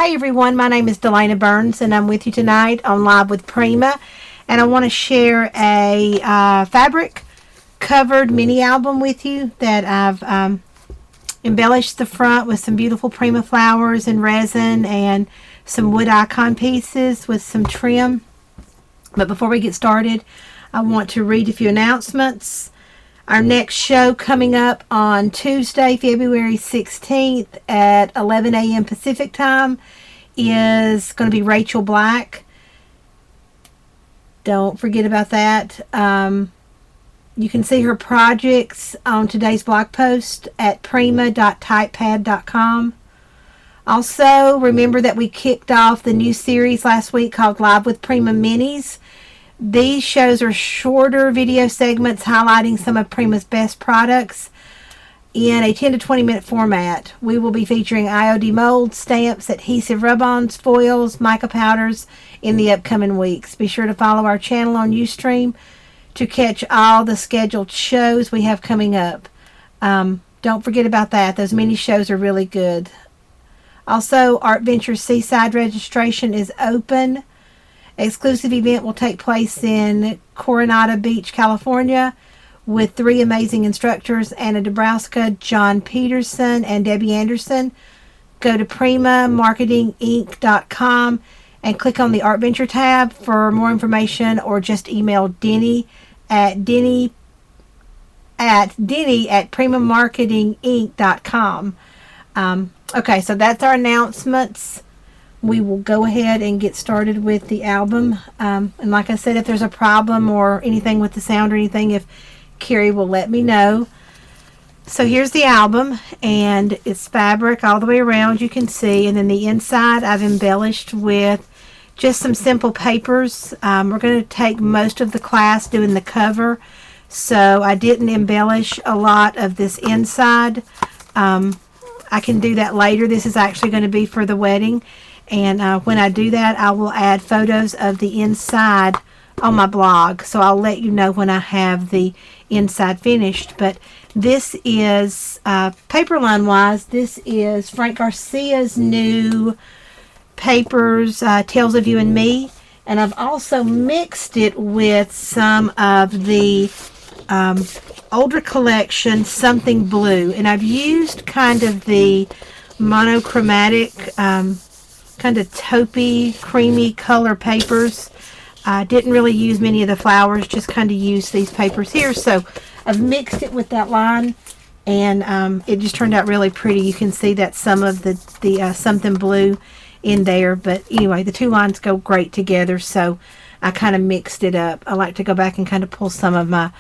Hey everyone, my name is Delaina Burns and I'm with you tonight on Live with Prima, and I want to share a fabric covered mini album with you that I've embellished the front with some beautiful Prima flowers and resin and some wood icon pieces with some trim. But before we get started, I want to read a few announcements. Our next show coming up on Tuesday, February 16th at 11 a.m. Pacific time is going to be Rachel Black. Don't forget about that. You can see her projects on today's blog post at prima.typepad.com. Also, remember that we kicked off the new series last week called Live with Prima Minis. These shows are shorter video segments highlighting some of Prima's best products in a 10 to 20 minute format. We will be featuring IOD molds, stamps, adhesive rub-ons, foils, mica powders in the upcoming weeks. Be sure to follow our channel on Ustream to catch all the scheduled shows we have coming up. Don't forget about that. Those mini shows are really good. Also, Art Venture Seaside registration is open. Exclusive event will take place in Coronado Beach, California, with 3 amazing instructors, Anna Dabrowska, John Peterson, and Debbie Anderson. Go to primamarketinginc.com and click on the Art Venture tab for more information, or just email Denny at primamarketinginc.com. Okay, so that's our announcements. We will go ahead and get started with the album. And like I said, if there's a problem or anything with the sound or anything, if Carrie will let me know. So here's the album, and it's fabric all the way around, you can see. And then the inside I've embellished with just some simple papers. We're going to take most of the class doing the cover, so I didn't embellish a lot of this inside. I can do that later. This is actually going to be for the wedding. And when I do that, I will add photos of the inside on my blog. So I'll let you know when I have the inside finished. But this is, paper line wise, this is Frank Garcia's new papers, Tales of You and Me. And I've also mixed it with some of the older collection, Something Blue. And I've used kind of the monochromatic, kind of taupey, creamy color papers. I didn't really use many of the flowers, just kind of used these papers here. So I've mixed it with that line, and it just turned out really pretty. You can see that some of the Something Blue in there, but anyway, the two lines go great together, so I kind of mixed it up. I like to go back and kind of pull some of my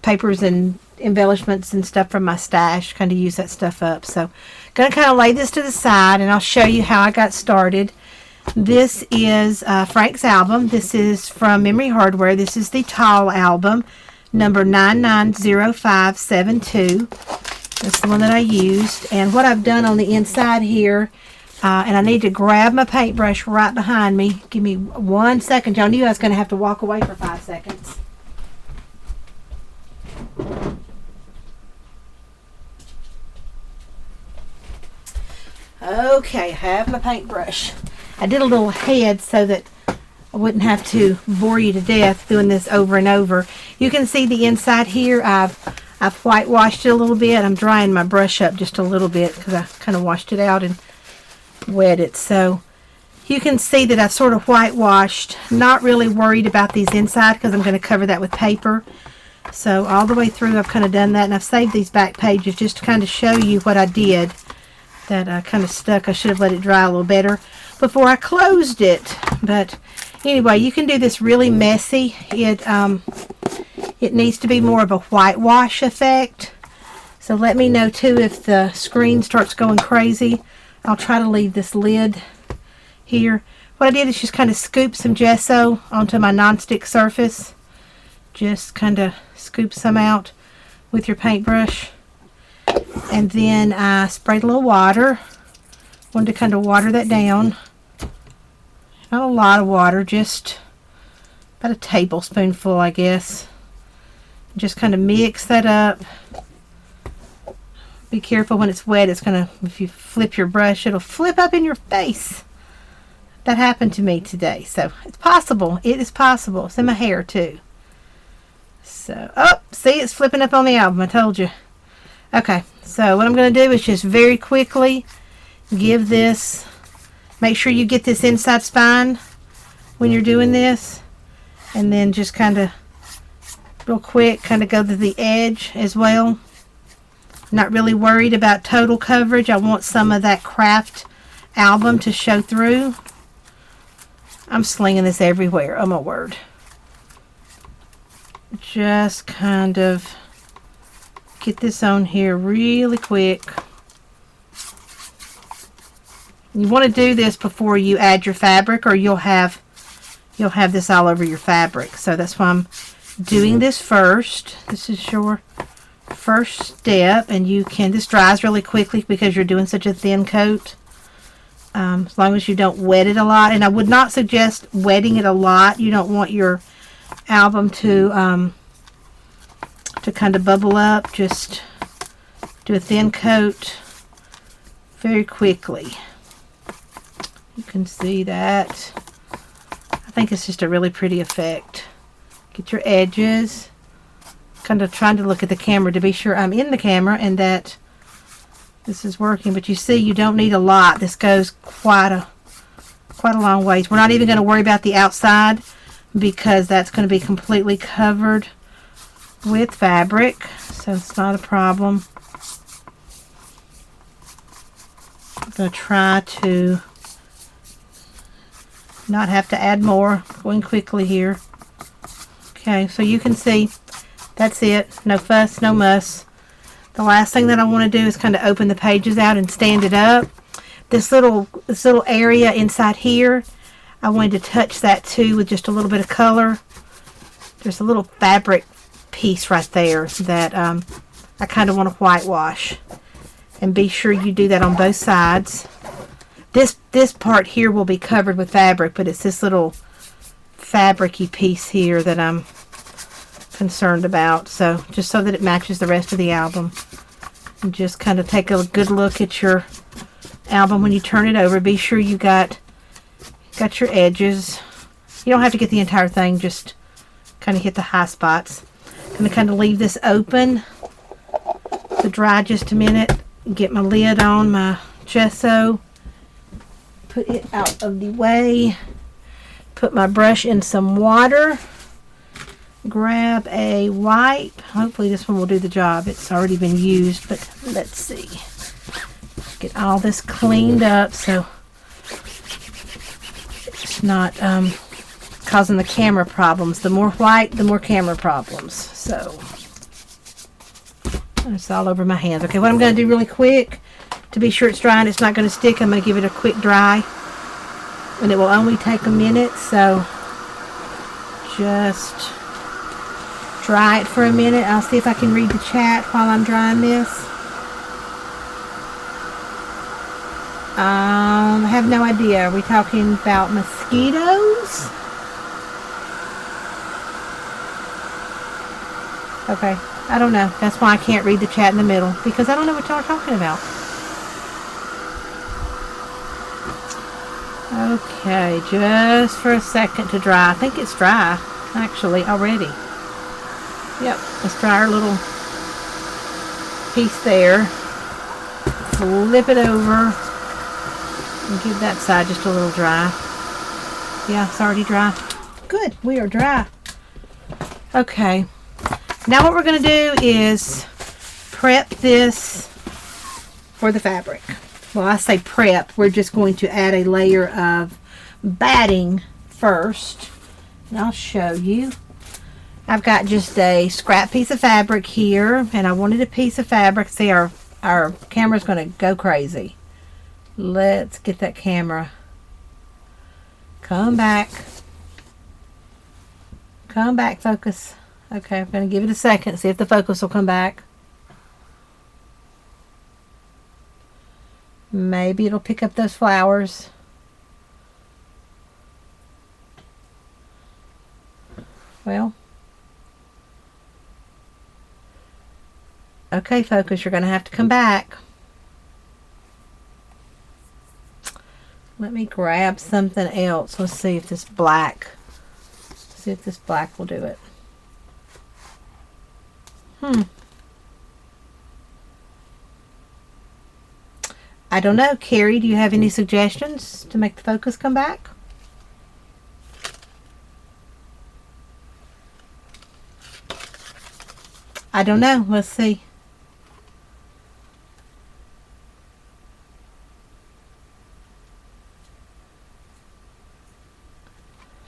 papers and embellishments and stuff from my stash, kind of use that stuff up. So going to kind of lay this to the side, and I'll show you how I got started. This is Frank's album. This is from Memory Hardware. This is the tall album, number 990572. That's the one that I used. And what I've done on the inside here, and I need to grab my paintbrush right behind me. Give me 1 second. Y'all knew I was going to have to walk away for 5 seconds. Okay, I have my paintbrush. I did a little head so that I wouldn't have to bore you to death doing this over and over. You can see the inside here. I've whitewashed it a little bit. I'm drying my brush up just a little bit because I kind of washed it out and wet it. So you can see that I've sort of whitewashed. Not really worried about these inside because I'm going to cover that with paper. So all the way through I've kind of done that, and I've saved these back pages just to kind of show you what I did. That kind of stuck. I should have let it dry a little better before I closed it. But anyway, you can do this really messy. It needs to be more of a whitewash effect. So let me know too if the screen starts going crazy. I'll try to leave this lid here. What I did is just kind of scoop some gesso onto my nonstick surface. Just kind of scoop some out with your paintbrush. And then I sprayed a little water. Wanted to kind of water that down. Not a lot of water, just about a tablespoonful, I guess. Just kind of mix that up. Be careful when it's wet. It's gonna, if you flip your brush, it'll flip up in your face. That happened to me today. So it's possible. It is possible. It's in my hair too. So, oh, see, it's flipping up on the album. I told you. Okay, so what I'm going to do is just very quickly give this, make sure you get this inside spine when you're doing this, and then just kind of real quick kind of go to the edge as well. Not really worried about total coverage. I want some of that craft album to show through. I'm slinging this everywhere. Oh my word. Just kind of get this on here really quick. You want to do this before you add your fabric, or you'll have this all over your fabric. So that's why I'm doing this first. This is your first step, and you can, this dries really quickly because you're doing such a thin coat. As long as you don't wet it a lot, and I would not suggest wetting it a lot. You don't want your album to kind of bubble up. Just do a thin coat very quickly. You can see that. I think it's just a really pretty effect. Get your edges. Kind of trying to look at the camera to be sure I'm in the camera and that this is working, but you see you don't need a lot. This goes quite a long ways. We're not even going to worry about the outside because that's going to be completely covered with fabric, so it's not a problem. I'm going to try to not have to add more. Going quickly here. Okay, so you can see that's it. No fuss, no muss. The last thing that I want to do is kind of open the pages out and stand it up. This little area inside here, I wanted to touch that too with just a little bit of color. There's a little fabric piece right there that I kind of want to whitewash. And be sure you do that on both sides. This part here will be covered with fabric, but it's this little fabric-y piece here that I'm concerned about. So just so that it matches the rest of the album. And just kind of take a good look at your album when you turn it over. Be sure you got your edges. You don't have to get the entire thing, just kind of hit the high spots. I'm going to kind of leave this open to dry just a minute. Get my lid on my gesso. Put it out of the way. Put my brush in some water. Grab a wipe. Hopefully this one will do the job. It's already been used, but let's see. Get all this cleaned up so it's not causing the camera problems. The more white, the more camera problems. So it's all over my hands. Okay, what I'm going to do really quick to be sure it's dry and it's not going to stick, I'm going to give it a quick dry. And it will only take a minute, so just dry it for a minute. I'll see if I can read the chat while I'm drying this. I have no idea. Are we talking about mosquitoes? Okay, I don't know. That's why I can't read the chat in the middle, because I don't know what y'all are talking about. Okay, just for a second to dry. I think it's dry, actually, already. Yep, let's try our little piece there. Flip it over and give that side just a little dry. Yeah, it's already dry. Good, we are dry. Okay, now what we're going to do is prep this for the fabric. Well, I say prep. We're just going to add a layer of batting first. And I'll show you. I've got just a scrap piece of fabric here, and I wanted a piece of fabric. See, our camera's going to go crazy. Let's get that camera. Come back. Come back, focus. Okay, I'm going to give it a second, see if the focus will come back. Maybe it'll pick up those flowers. Well. Okay, focus, you're going to have to come back. Let me grab something else. Let's see if this black, will do it. I don't know. Carrie, do you have any suggestions to make the focus come back? I don't know. Let's see.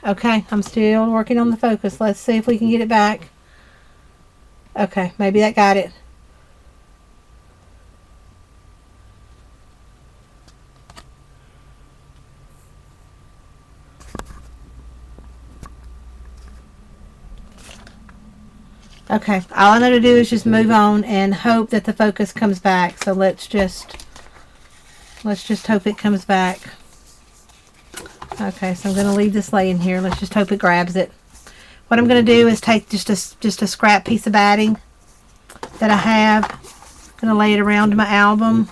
Okay, I'm still working on the focus. Let's see if we can get it back. Okay, maybe that got it. Okay, all I know to do is just move on and hope that the focus comes back. So let's just hope it comes back. Okay, so I'm going to leave this laying here. Let's just hope it grabs it. What I'm going to do is take just a scrap piece of batting that I have. I'm going to lay it around my album.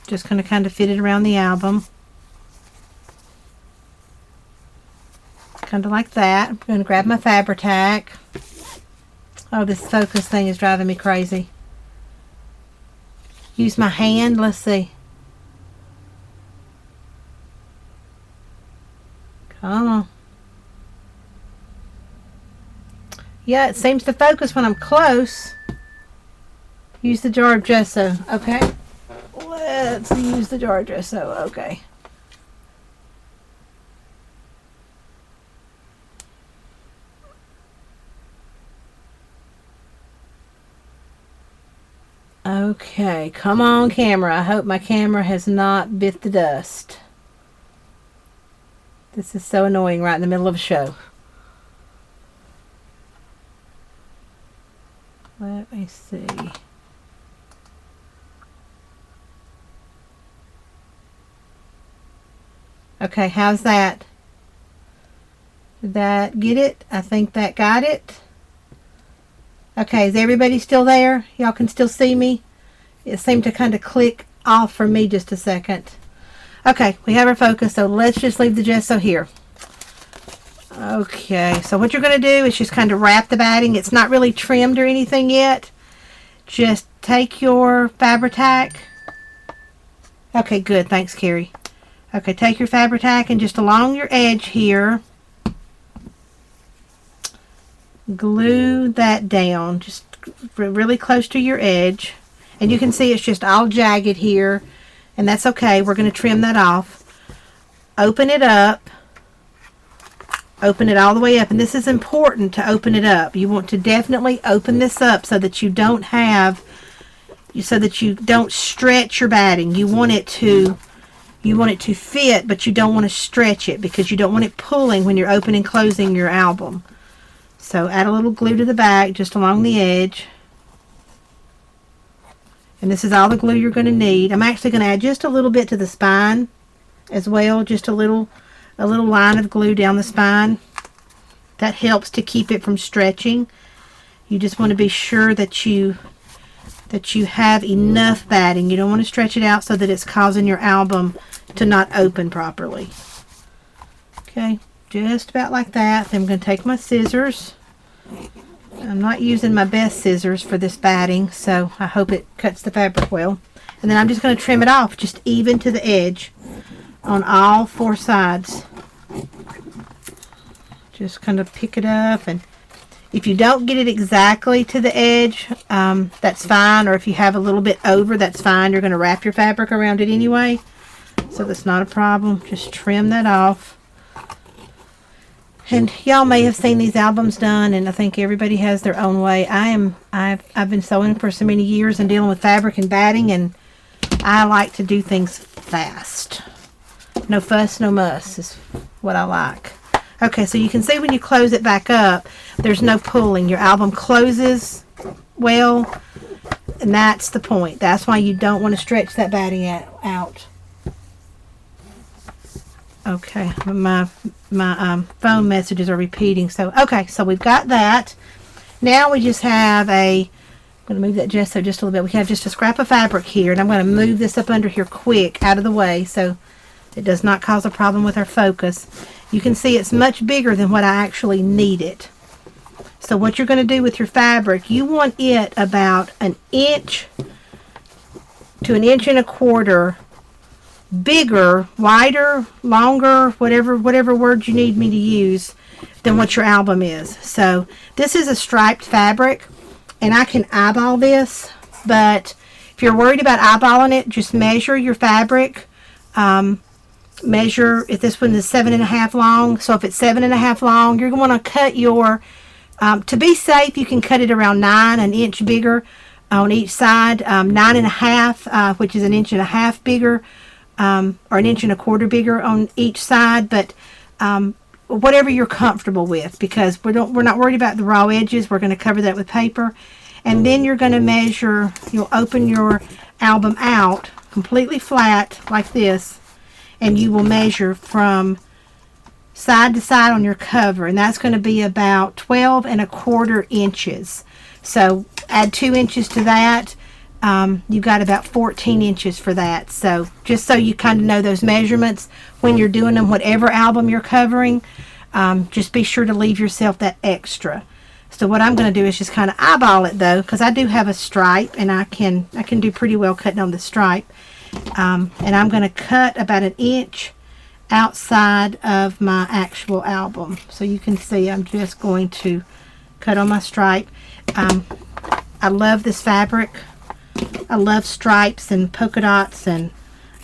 Just going to kind of fit it around the album. Kind of like that. I'm going to grab my Fabri-Tac. Oh, this focus thing is driving me crazy. Use my hand. Let's see. Come on. Yeah, it seems to focus when I'm close. Use the jar of gesso. Okay. Let's use the jar of gesso. Okay. Okay, come on camera. I hope my camera has not bit the dust. This is so annoying right in the middle of a show. Let me see. Okay, how's that? Did that get it? I think that got it. Okay, is everybody still there? Y'all can still see me? It seemed to kind of click off for me just a second. Okay, we have our focus, so let's just leave the gesso here. Okay, so what you're going to do is just kind of wrap the batting. It's not really trimmed or anything yet. Just take your Fabri-Tac. Okay, good. Thanks, Carrie. Okay, take your Fabri-Tac and just along your edge here, glue that down just really close to your edge. And you can see it's just all jagged here, and that's okay. We're going to trim that off. Open it up. Open it all the way up, and this is important to open it up. You want to definitely open this up so that you don't stretch your batting. You want it to fit, but you don't want to stretch it because you don't want it pulling when you're opening and closing your album. So add a little glue to the back just along the edge. And this is all the glue you're going to need. I'm actually going to add just a little bit to the spine as well. Just a little line of glue down the spine. That helps to keep it from stretching. You just want to be sure that you have enough batting. You don't want to stretch it out so that it's causing your album to not open properly. Okay, just about like that. Then I'm going to take my scissors. I'm not using my best scissors for this batting, so I hope it cuts the fabric well. And then I'm just going to trim it off just even to the edge on all four sides. Just kind of pick it up, and if you don't get it exactly to the edge, that's fine, or if you have a little bit over, that's fine. You're going to wrap your fabric around it anyway, so that's not a problem. Just trim that off. And y'all may have seen these albums done, and I think everybody has their own way. I've been sewing for so many years and dealing with fabric and batting, and I like to do things fast. No fuss, no muss is what I like. Okay, so you can see when you close it back up, there's no pulling. Your album closes well, and that's the point. That's why you don't want to stretch that batting out. Okay, my phone messages are repeating. So, okay, so we've got that. Now we just have I'm going to move that gesso just a little bit. We have just a scrap of fabric here, and I'm going to move this up under here quick out of the way so it does not cause a problem with our focus. You can see it's much bigger than what I actually need it. So what you're going to do with your fabric, you want it about 1 inch to 1 1/4 inches bigger, wider, longer, whatever word you need me to use, than what your album is. So this is a striped fabric, and I can eyeball this, but if you're worried about eyeballing it, just measure your fabric. Measure if this one is 7.5 long. So if it's 7.5 long, you're going to want to cut your to be safe, you can cut it around 9, 1 inch bigger on each side. 9.5, which is 1.5 inches bigger, or 1.25 inches bigger on each side. But whatever you're comfortable with, because we're not worried about the raw edges. We're going to cover that with paper, and then you're going to measure. You'll open your album out completely flat like this, and you will measure from side to side on your cover, and that's going to be about 12.25 inches. So add 2 inches to that. You've got about 14 inches for that. So just so you kind of know those measurements when you're doing them, whatever album you're covering, just be sure to leave yourself that extra. So what I'm going to do is just kind of eyeball it, though, because I do have a stripe, and I can do pretty well cutting on the stripe. And I'm going to cut about 1 inch outside of my actual album. So you can see I'm just going to cut on my stripe. I love this fabric. I love stripes and polka dots, and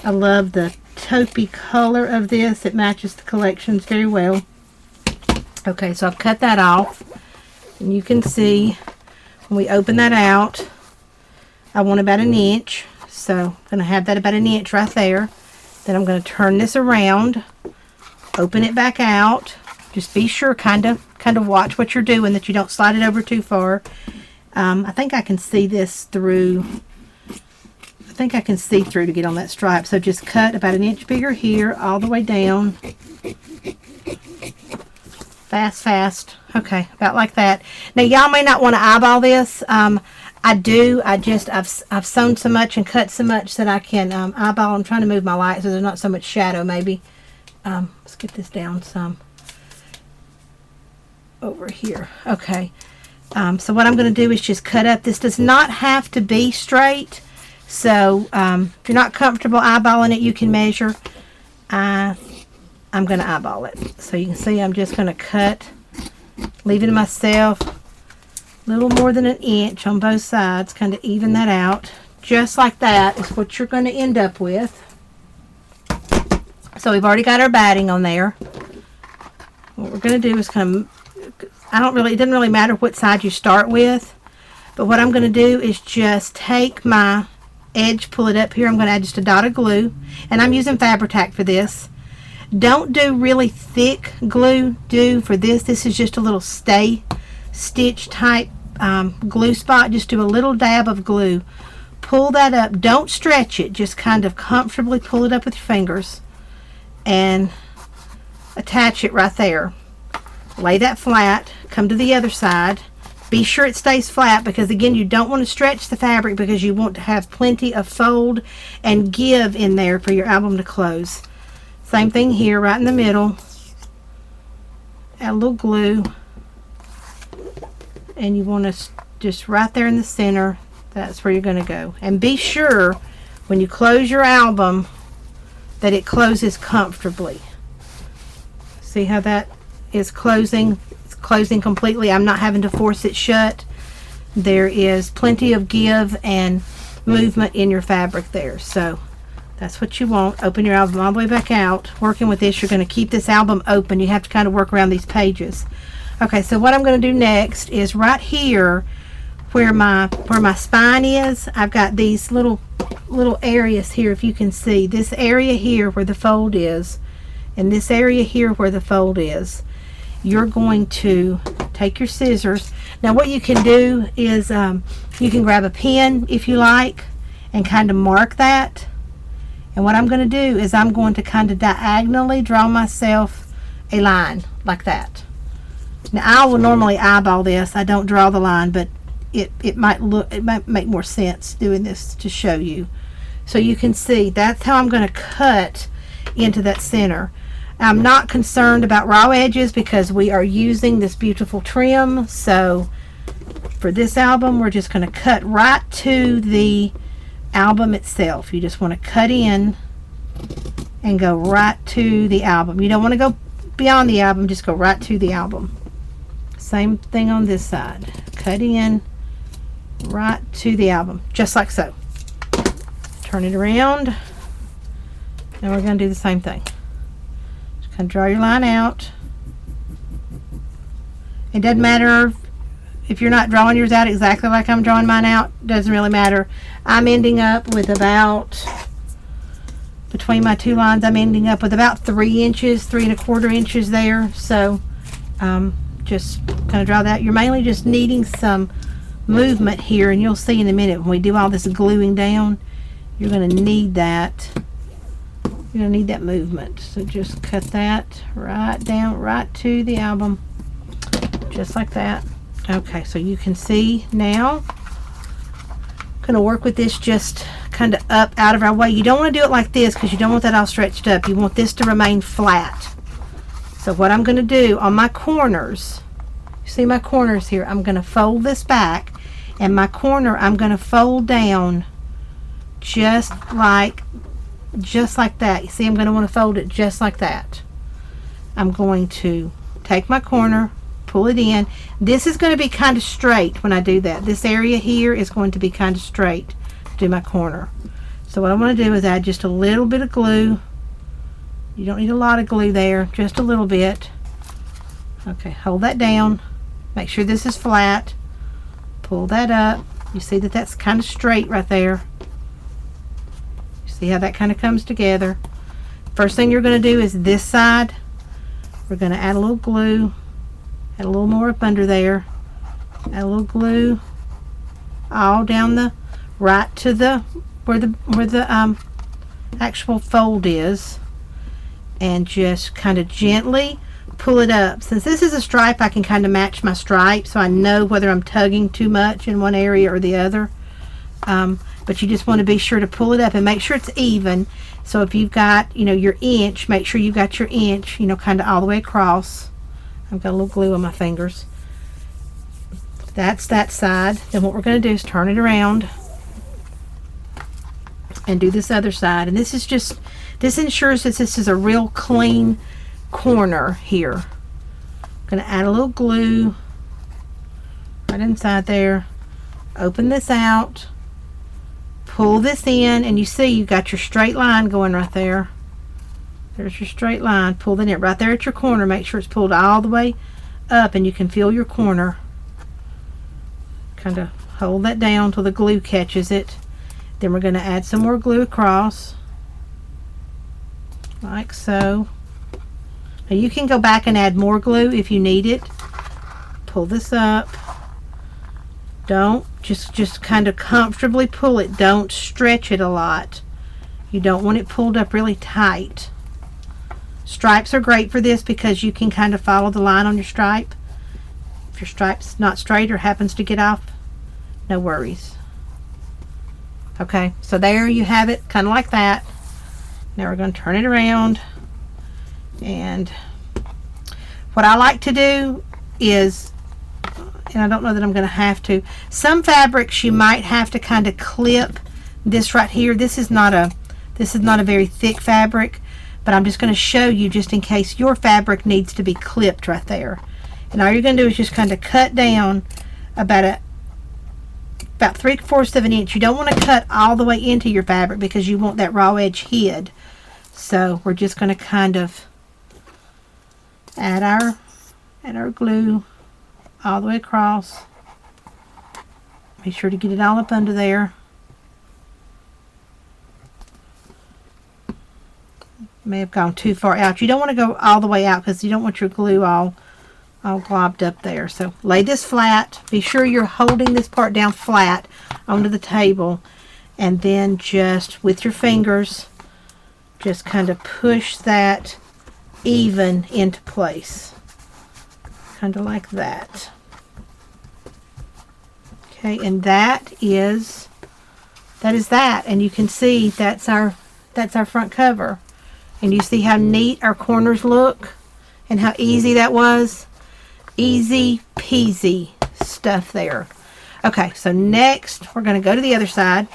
I love the taupey color of this. It matches the collections very well. Okay, so I've cut that off, and you can see when we open that out, I want about 1 inch. So I'm going to have that about 1 inch right there. Then I'm going to turn this around, open it back out. Just be sure, kind of watch what you're doing, that you don't slide it over too far. I think I can see this through. I think I can see through to get on that stripe. So just cut about 1 inch bigger here, all the way down. Fast. Okay, about like that. Now y'all may not want to eyeball this. I do. I've sewn so much and cut so much that I can eyeball. I'm trying to move my light so there's not so much shadow. Maybe. Let's get this down some. Over here. Okay. So what I'm going to do is just cut up. This does not have to be straight. So if you're not comfortable eyeballing it, you can measure. I'm going to eyeball it. So you can see I'm just going to cut, leaving myself a little more than 1 inch on both sides, kind of even that out. Just like that is what you're going to end up with. So we've already got our batting on there. What we're going to do is kind of, it doesn't really matter what side you start with, but what I'm going to do is just take my edge, pull it up here. I'm going to add just a dot of glue, and I'm using Fabri-Tac for this. Don't do really thick glue. For this. This is just a little stay stitch type glue spot. Just do a little dab of glue. Pull that up. Don't stretch it. Just kind of comfortably pull it up with your fingers and attach it right there. Lay that flat. Come to the other side. Be sure it stays flat, because again, you don't want to stretch the fabric, because you want to have plenty of fold and give in there for your album to close. Same thing here, right in the middle. Add a little glue, and you want to just right there in the center. That's where you're going to go. And be sure when you close your album that it closes comfortably. See how that is closing? It's closing completely. I'm not having to force it shut. There is plenty of give and movement in your fabric there. So that's what you want. Open your album all the way back out. Working with this, you're going to keep this album open. You have to kind of work around these pages. Okay, so what I'm going to do next is right here where my spine is, I've got these little areas here. If you can see this area here where the fold is, and this area here where the fold is, you're going to take your scissors. Now what you can do is you can grab a pen if you like and kind of mark that, And what I'm going to do is I'm going to kind of diagonally draw myself a line like that. Now I will normally eyeball this. I don't draw the line, but it might make more sense doing this to show you. So you can see that's how I'm going to cut into that center. I'm not concerned about raw edges because we are using this beautiful trim. So for this album, we're just going to cut right to the album itself. You just want to cut in and go right to the album. You don't want to go beyond the album, just go right to the album. Same thing on this side. Cut in right to the album, just like so. Turn it around, and we're going to do the same thing. Just kind of draw your line out. It doesn't matter if you're not drawing yours out exactly like I'm drawing mine out. Doesn't really matter. I'm ending up with about, between my two lines, I'm ending up with about 3 inches, 3 1/4 inches there. So just kind of draw that. You're mainly just needing some movement here, and you'll see in a minute when we do all this gluing down, you're going to need that. You're going to need that movement. So just cut that right down, right to the album, just like that. Okay, so you can see now. I'm going to work with this just kind of up out of our way. You don't want to do it like this because you don't want that all stretched up. You want this to remain flat. So what I'm going to do on my corners, you see my corners here, I'm going to fold this back, and my corner I'm going to fold down just like that. You see, I'm going to want to fold it just like that. I'm going to take my corner, pull it in. This is going to be kind of straight when I do that. This area here is going to be kind of straight to do my corner. So what I want to do is add just a little bit of glue. You don't need a lot of glue there, just a little bit. Okay, hold that down. Make sure this is flat. Pull that up. You see that that's kind of straight right there. You see how that kind of comes together. First thing you're going to do is this side. We're going to add a little glue. Add a little more up under there. Add a little glue all down the right to the where the actual fold is, and just kind of gently pull it up. Since this is a stripe, I can kind of match my stripe, so I know whether I'm tugging too much in one area or the other. But you just want to be sure to pull it up and make sure it's even. So if you've got, your inch, make sure you've got your inch, kind of all the way across. I've got a little glue on my fingers. That's that side. Then what we're going to do is turn it around and do this other side. And this ensures that this is a real clean corner here. I'm going to add a little glue right inside there. Open this out. Pull this in, and you see you got your straight line going right there. There's your straight line. Pull that in right there at your corner. Make sure it's pulled all the way up and you can feel your corner. Kind of hold that down till the glue catches it. Then we're going to add some more glue across, like so. Now you can go back and add more glue if you need it. Pull this up. Don't just kind of comfortably pull it. Don't stretch it a lot. You don't want it pulled up really tight. Stripes are great for this because you can kind of follow the line on your stripe. If your stripe's not straight or happens to get off, no worries. Okay, so there you have it, kind of like that. Now we're going to turn it around, and what I like to do is, and I don't know that I'm going to have to, some fabrics you might have to kind of clip this right here. This is not a very thick fabric, but I'm just going to show you just in case your fabric needs to be clipped right there. And all you're going to do is just kind of cut down about 3/4 of an inch. You don't want to cut all the way into your fabric because you want that raw edge hid. So we're just going to kind of add our glue all the way across. Be sure to get it all up under there. May have gone too far out. You don't want to go all the way out because you don't want your glue all globbed up there. So lay this flat. Be sure you're holding this part down flat onto the table, and then just with your fingers just kind of push that even into place. Kind of like that. Okay, and that is that. And you can see that's our front cover. And you see how neat our corners look and how easy that was. Easy peasy stuff there. Okay, so next we're going to go to the other side.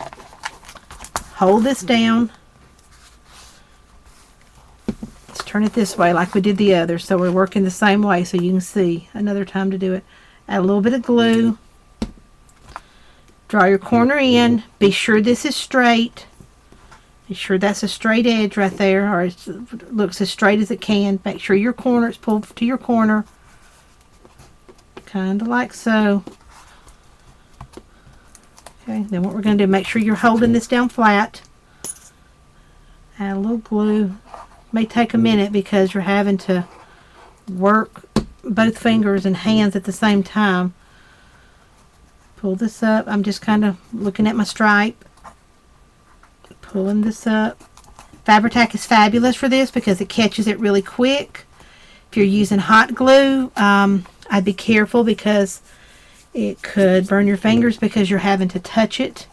Hold this down. Let's turn it this way like we did the other, so we're working the same way so you can see. Another time to do it. Add a little bit of glue. Draw your corner in. Be sure this is straight. Be sure that's a straight edge right there, or it looks as straight as it can. Make sure your corner is pulled to your corner. Kind of like so. Okay, then what we're going to do, make sure you're holding this down flat. Add a little glue. May take a minute because you're having to work both fingers and hands at the same time. Pull this up. I'm just kind of looking at my stripe. Pulling this up. Fabri-Tac is fabulous for this because it catches it really quick. If you're using hot glue, I'd be careful because it could burn your fingers because you're having to touch it.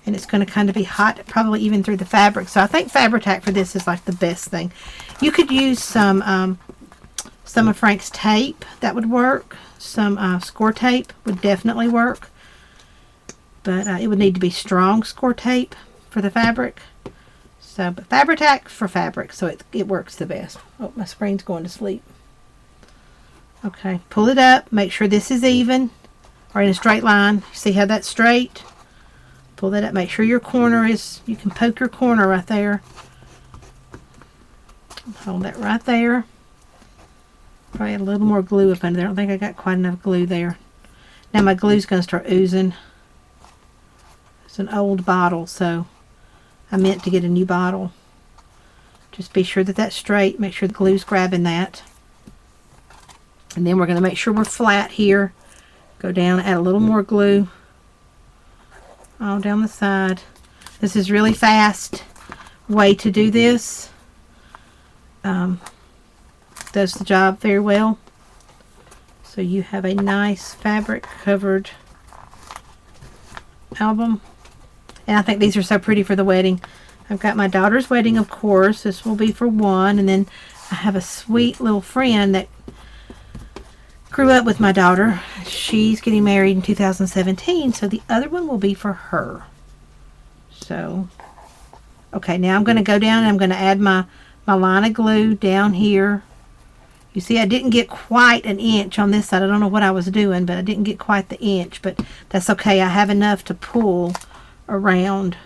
And it's going to kind of be hot, probably even through the fabric. So I think Fabri-Tac for this is like the best thing. You could use some of Frank's tape. That would work. Some score tape would definitely work. But it would need to be strong score tape for the fabric. So, but Fabri-Tac for fabric, so it works the best. Oh, my screen's going to sleep. Okay, pull it up. Make sure this is even or in a straight line. See how that's straight? Pull that up. Make sure your corner is, you can poke your corner right there. Hold that right there. Probably a little more glue up under there. I don't think I got quite enough glue there. Now my glue's going to start oozing. It's an old bottle, so I meant to get a new bottle. Just be sure that that's straight. Make sure the glue's grabbing that. And then we're going to make sure we're flat here. Go down, add a little more glue. All down the side. This is really fast way to do this. Does the job very well. So you have a nice fabric covered album. And I think these are so pretty for the wedding. I've got my daughter's wedding, of course. This will be for one. And then I have a sweet little friend that grew up with my daughter. She's getting married in 2017. So the other one will be for her. So, okay, now I'm going to go down and I'm going to add my line of glue down here. You see, I didn't get quite an inch on this side. I don't know what I was doing, but I didn't get quite the inch. But that's okay. I have enough to pull around.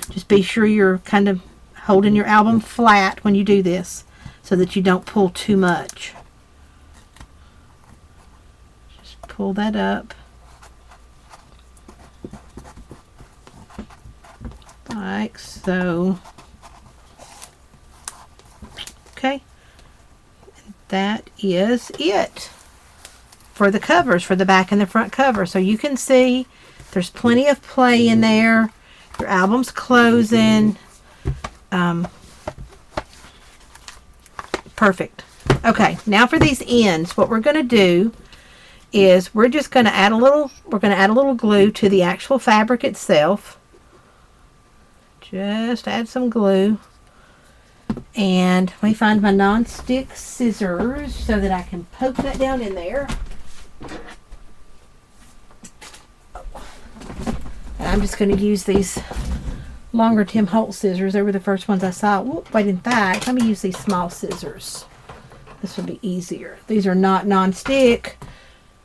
Just be sure you're kind of holding your album flat when you do this so that you don't pull too much. Just pull that up. Like so. Okay. That is it for the covers, for the back and the front cover. So you can see there's plenty of play in there. Your album's closing. Perfect. Okay, now for these ends, what we're going to do is we're just going to add a little glue to the actual fabric itself. Just add some glue. And let me find my non-stick scissors so that I can poke that down in there. And I'm just going to use these longer Tim Holtz scissors. They were the first ones I saw. Whoop, wait, in fact, let me use these small scissors. This will be easier. These are not non-stick,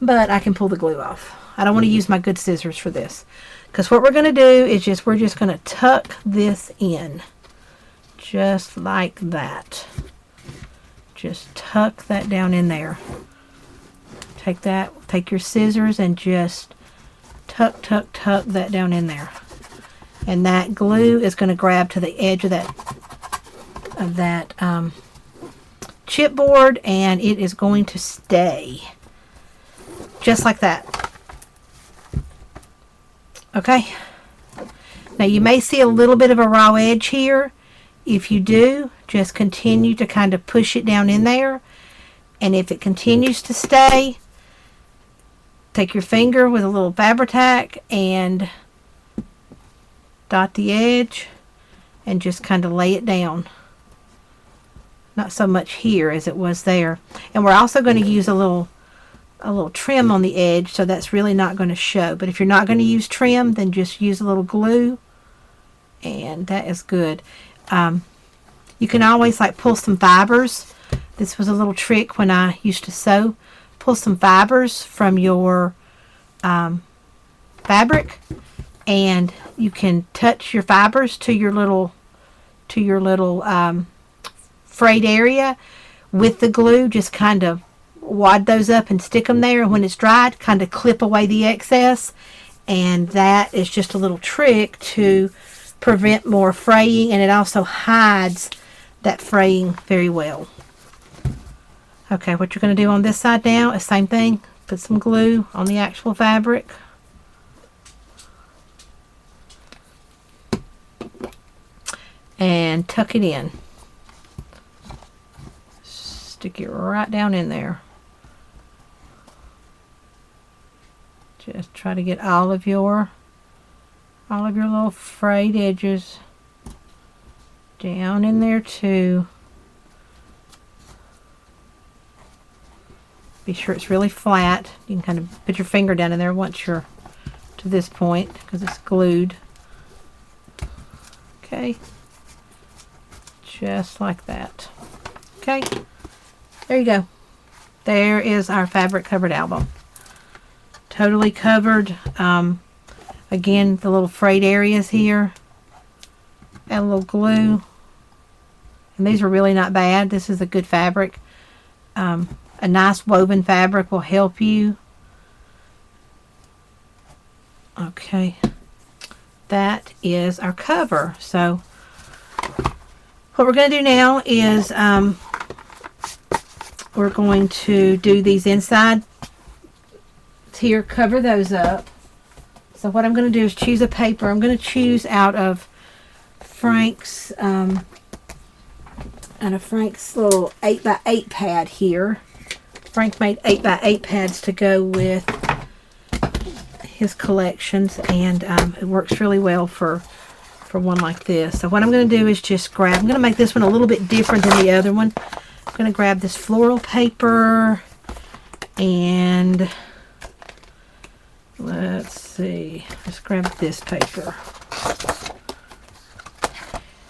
but I can pull the glue off. I don't want to use my good scissors for this. Because what we're going to do is we're just going to tuck this in. Just like that. Just tuck that down in there. Take your scissors and just tuck that down in there. And that glue is going to grab to the edge of that chipboard, and it is going to stay. Just like that. Okay. Now you may see a little bit of a raw edge here. If you do, just continue to kind of push it down in there, and if it continues to stay, take your finger with a little Fabri-Tac and dot the edge and just kind of lay it down. Not so much here as it was there. And we're also going to use a little trim on the edge, so that's really not going to show. But if you're not going to use trim, then just use a little glue, and that is good. You can always like pull some fibers. This was a little trick when I used to sew. Pull some fibers from your fabric, and you can touch your fibers to your little frayed area with the glue. Just kind of wad those up and stick them there, and when it's dried, kind of clip away the excess. And that is just a little trick to prevent more fraying, and it also hides that fraying very well. Okay, what you're going to do on this side now is same thing. Put some glue on the actual fabric. And tuck it in. Stick it right down in there. Just try to get all of your little frayed edges down in there too. Be sure it's really flat. You can kind of put your finger down in there once you're to this point because it's glued. Okay. Just like that. Okay. There you go. There is our fabric covered album. Totally covered. Again, the little frayed areas here. Add a little glue. And these are really not bad. This is a good fabric. A nice woven fabric will help you. Okay. That is our cover. So what we're going to do now is we're going to do these inside here, cover those up. So what I'm going to do is choose a paper. I'm going to choose out of Frank's little 8x8 pad here. Frank made 8x8 pads to go with his collections, and it works really well for one like this. So what I'm going to do is just grab, I'm going to make this one a little bit different than the other one. I'm going to grab this floral paper, and let's see, let's grab this paper.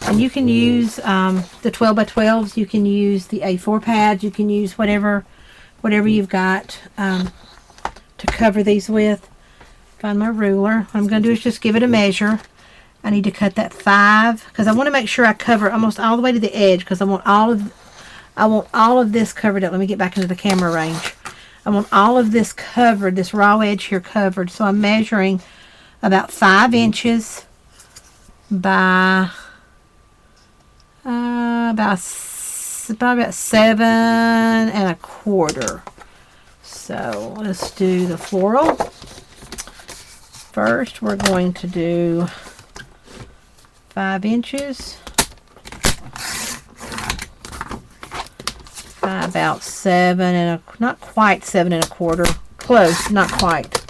And you can use the 12x12s, you can use the A4 pads, you can use whatever you've got to cover these with. Find my ruler. What I'm going to do is just give it a measure. I need to cut that 5 because I want to make sure I cover almost all the way to the edge, because I want all of this covered up. Let me get back into the camera range. I want all of this covered, this raw edge here covered. So I'm measuring about 5 inches by about 7.25. So let's do the floral. First, we're going to do 5 inches by about 7 not quite 7.25, close, not quite.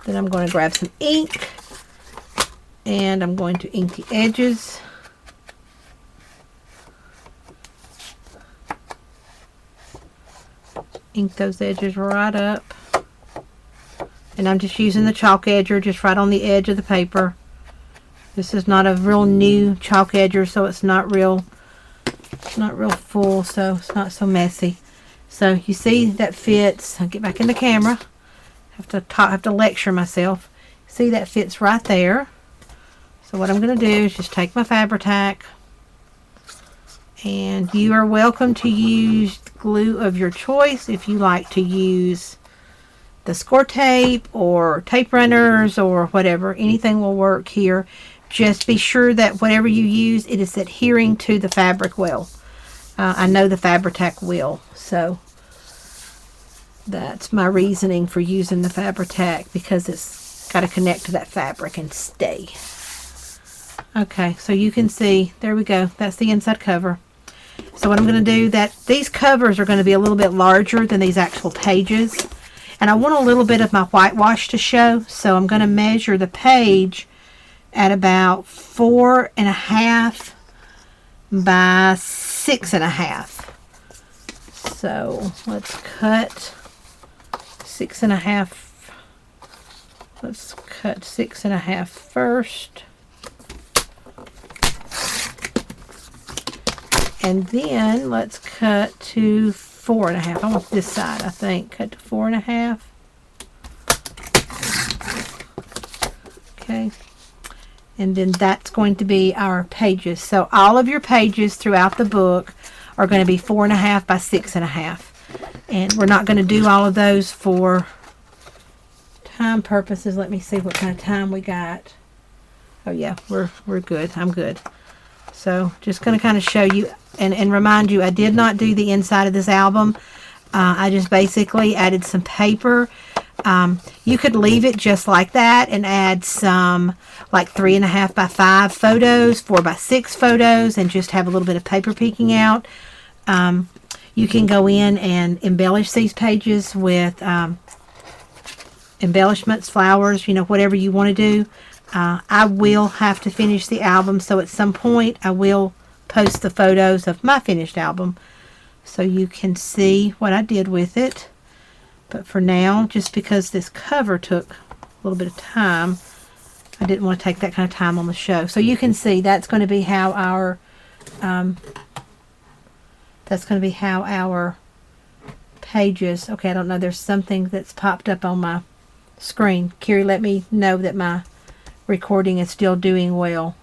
Then I'm going to grab some ink, and I'm going to ink the edges. Ink those edges right up. And I'm just using the chalk edger just right on the edge of the paper. This is not a real new chalk edger, so it's not real full, so it's not so messy. So you see that fits. I'll get back in the camera. Have to lecture myself. See, that fits right there. So what I'm going to do is just take my Fabri-Tac, and you are welcome to use glue of your choice. If you like to use the score tape or tape runners or whatever, anything will work here. Just be sure that whatever you use, it is adhering to the fabric well. I know the Fabri-Tac will, so that's my reasoning for using the Fabri-Tac, because it's got to connect to that fabric and stay. Okay, so you can see, there we go. That's the inside cover. So what I'm going to do, that these covers are going to be a little bit larger than these actual pages. And I want a little bit of my whitewash to show. So I'm going to measure the page at about 4.5 by 6.5. So let's cut 6.5. Let's cut 6.5 first. And then let's cut to 4.5. I want this side, I think. Cut to 4.5. Okay. And then that's going to be our pages. So all of your pages throughout the book are going to be 4.5 by 6.5. And we're not going to do all of those for time purposes. Let me see what kind of time we got. Oh yeah, we're good. I'm good. So just going to kind of show you and remind you, I did not do the inside of this album. I just basically added some paper. You could leave it just like that and add some like 3.5 by 5 photos, 4 by 6 photos, and just have a little bit of paper peeking out. You can go in and embellish these pages with embellishments, flowers, you know, whatever you want to do. I will have to finish the album, so at some point I will post the photos of my finished album so you can see what I did with it. But for now, just because this cover took a little bit of time, I didn't want to take that kind of time on the show. So you can see that's going to be how our pages. Okay, I don't know. There's something that's popped up on my screen. Carrie, let me know that my recording is still doing well,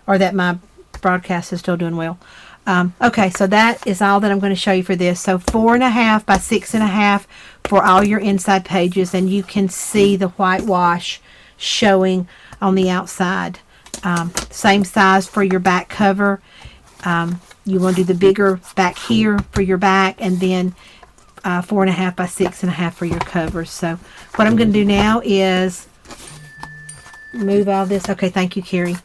or that my broadcast is still doing well. Okay, so that is all that I'm going to show you for this. So 4.5 by 6.5 for all your inside pages, and you can see the whitewash showing on the outside. Same size for your back cover. You want to do the bigger back here for your back, and then 4.5 by 6.5 for your covers. So what I'm going to do now is move all this. Okay, thank you, Carrie.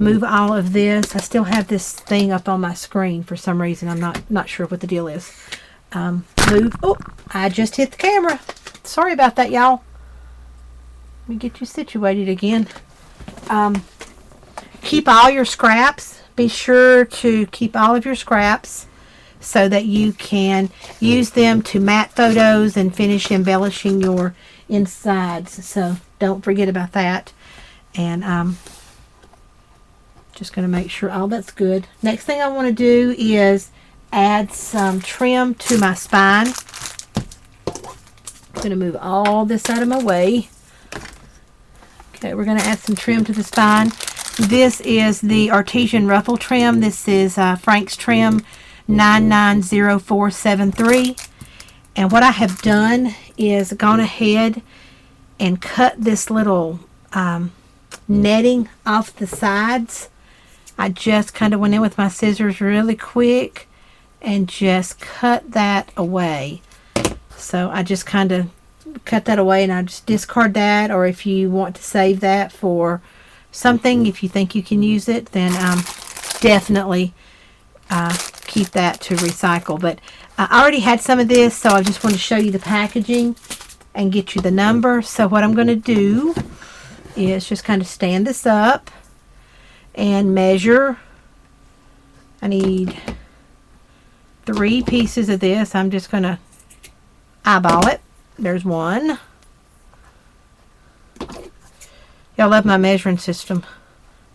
Move all of this. I still have this thing up on my screen for some reason. I'm not sure what the deal is. Move. Oh, I just hit the camera. Sorry about that, y'all. Let me get you situated again. Keep all your scraps. Be sure to keep all of your scraps so that you can use them to matte photos and finish embellishing your insides. So don't forget about that. And just going to make sure all that's good. Next thing I want to do is add some trim to my spine. I'm going to move all this out of my way. Okay, we're going to add some trim to the spine. This is the Artesian Ruffle trim. This is Frank's trim 990473. And what I have done is gone ahead and cut this little netting off the sides. I just kind of went in with my scissors really quick and just cut that away. So I just kind of cut that away, and I just discard that, or if you want to save that for something, if you think you can use it, then definitely keep that to recycle. But I already had some of this, so I just want to show you the packaging and get you the number. So what I'm going to do is just kind of stand this up and measure. I need 3 pieces of this. I'm just going to eyeball it. There's one. Y'all love my measuring system.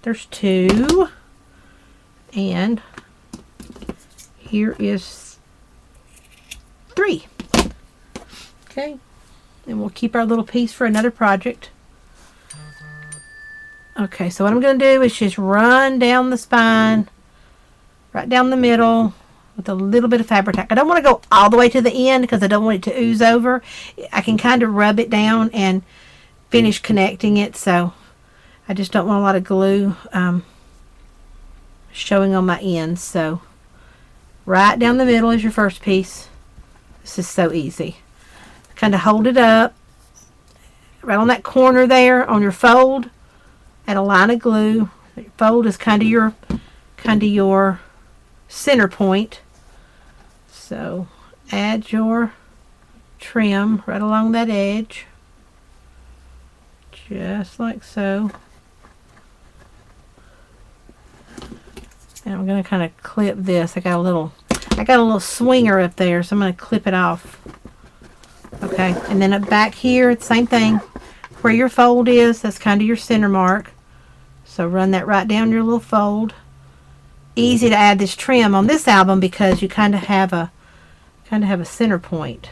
There's 2. And here is 3. Okay. And we'll keep our little piece for another project. Okay, so what I'm going to do is just run down the spine, right down the middle with a little bit of fabric tack. I don't want to go all the way to the end because I don't want it to ooze over. I can kind of rub it down and finish connecting it, so I just don't want a lot of glue showing on my ends. So right down the middle is your first piece. This is so easy. Kind of hold it up right on that corner there on your fold. Add a line of glue Fold is kind of your center point. So add your trim right along that edge, just like so. And I'm going to kind of clip this. I got a little swinger up there, so I'm going to clip it off. Okay, and then up back here, it's the same thing. Where your fold is, that's kind of your center mark. So run that right down your little fold. Easy to add this trim on this album because you kind of have a center point.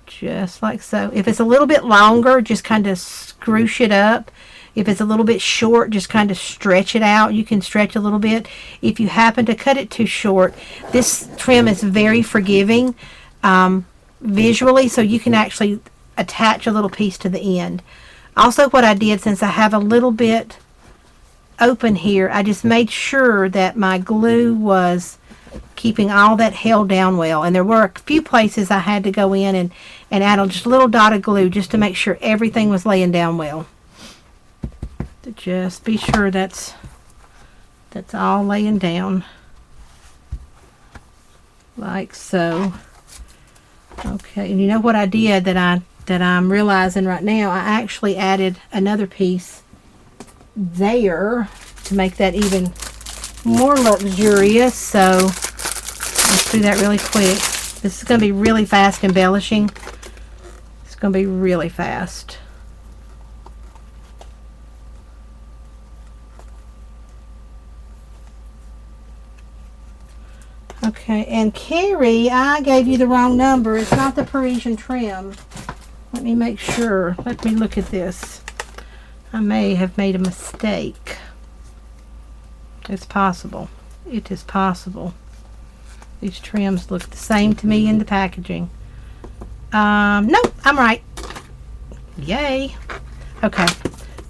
Just like so. If it's a little bit longer, just kind of scrooge it up. If it's a little bit short, just kind of stretch it out. You can stretch a little bit. If you happen to cut it too short, this trim is very forgiving visually, so you can actually attach a little piece to the end. Also, what I did, since I have a little bit open here, I just made sure that my glue was keeping all that held down well. And there were a few places I had to go in and add just a little dot of glue just to make sure everything was laying down well. To just be sure that's all laying down like so. Okay, and you know what I did that I'm realizing right now, I actually added another piece there to make that even more luxurious. So let's do that really quick. This is going to be really fast embellishing. It's going to be really fast. Okay, and Carrie, I gave you the wrong number. It's not the Parisian trim. Let me make sure. Let me look at this. I may have made a mistake. It's possible. It is possible. These trims look the same to me in the packaging. Nope, I'm right. Yay. Okay,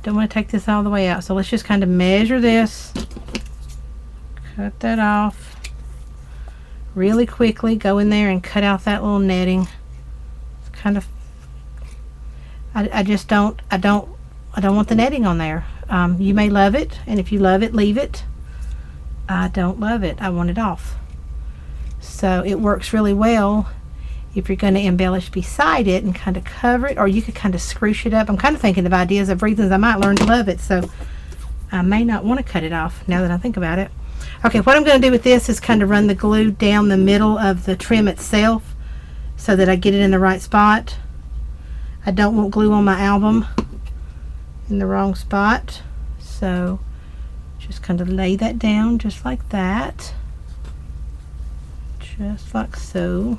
don't want to take this all the way out. So let's just kind of measure this. Cut that off. Really quickly go in there and cut out that little netting. It's kind of, I just don't want the netting on there. You may love it, and if you love it, leave it. I don't love it. I want it off. So it works really well if you're going to embellish beside it and kind of cover it, or you could kind of scrooge it up. I'm kind of thinking of ideas of reasons I might learn to love it, so I may not want to cut it off now that I think about it. Okay, what I'm going to do with this is kind of run the glue down the middle of the trim itself so that I get it in the right spot. I don't want glue on my album in the wrong spot, so just kind of lay that down just like that. Just like so.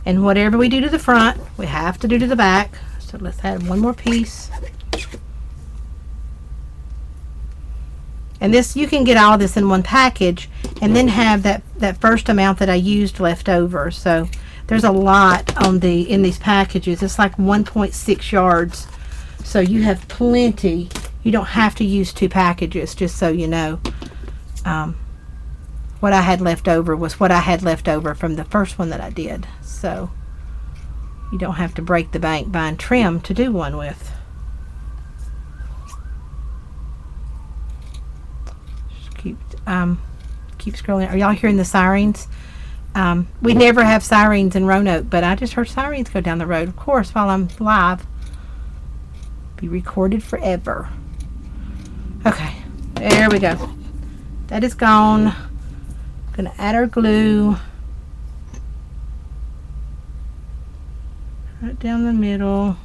And whatever we do to the front, we have to do to the back. So let's add one more piece. And this, you can get all this in one package and then have that first amount that I used left over. So there's a lot on in these packages. It's like 1.6 yards. So you have plenty. You don't have to use 2 packages, just so you know. What I had left over was what I had left over from the first one that I did. So you don't have to break the bank buying trim to do one with. Keep scrolling. Are y'all hearing the sirens? We never have sirens in Roanoke, but I just heard sirens go down the road, of course, while I'm live. Be recorded forever. Okay, there we go. That is gone. Gonna add our glue right down the middle.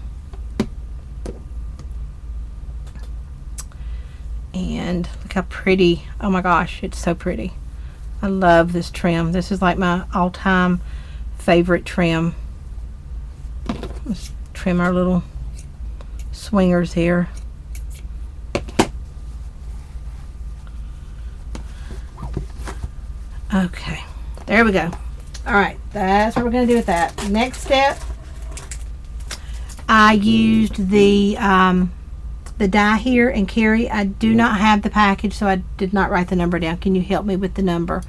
And look how pretty. Oh my gosh, it's so pretty. I love this trim. This is like my all-time favorite trim. Let's trim our little swingers here. Okay, there we go. All right, that's what we're going to do with that. Next step, I used the die here, and Carrie, I do not have the package, so I did not write the number down. Can you help me with the number?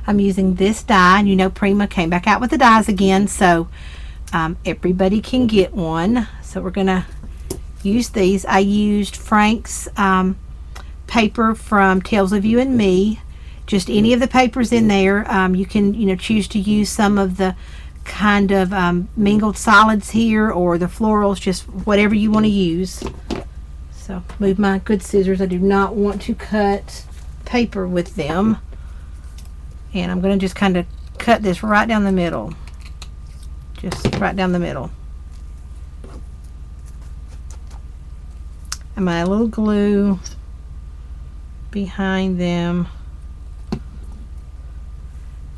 I'm using this die, and you know Prima came back out with the dies again, so everybody can get one. So we're gonna use these. I used Frank's paper from Tales of You and Me. Just any of the papers in there. You can choose to use some of the kind of mingled solids here, or the florals, just whatever you want to use. So move my good scissors. I do not want to cut paper with them. And I'm going to just kind of cut this right down the middle. Just right down the middle. And my little glue behind them.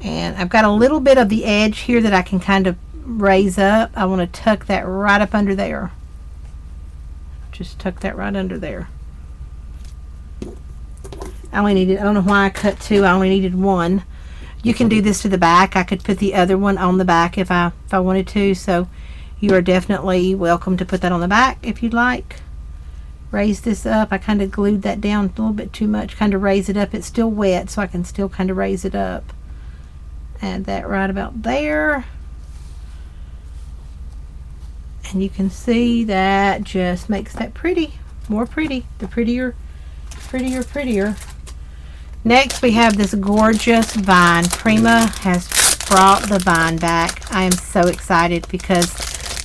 And I've got a little bit of the edge here that I can kind of raise up. I want to tuck that right up under there. Just tuck that right under there. I don't know why I cut two. I only needed one. You can do this to the back. I could put the other one on the back if I wanted to. So you are definitely welcome to put that on the back if you'd like. Raise this up. I kind of glued that down a little bit too much. Kind of raise it up. It's still wet, so I can still kind of raise it up. Add that right about there. And you can see that just makes that pretty. More pretty. The prettier. Next, we have this gorgeous vine. Prima has brought the vine back. I am so excited because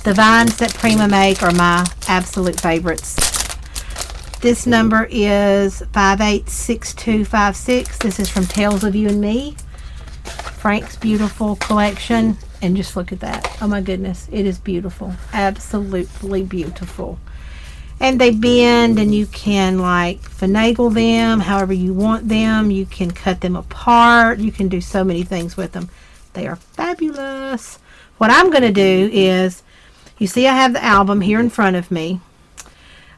the vines that Prima make are my absolute favorites. This number is 586256. This is from Tales of You and Me, Frank's beautiful collection. And just look at that. Oh my goodness, it is beautiful. Absolutely beautiful. And they bend, and you can like finagle them however you want them. You can cut them apart. You can do so many things with them. They are fabulous. What I'm going to do is, you see I have the album here in front of me.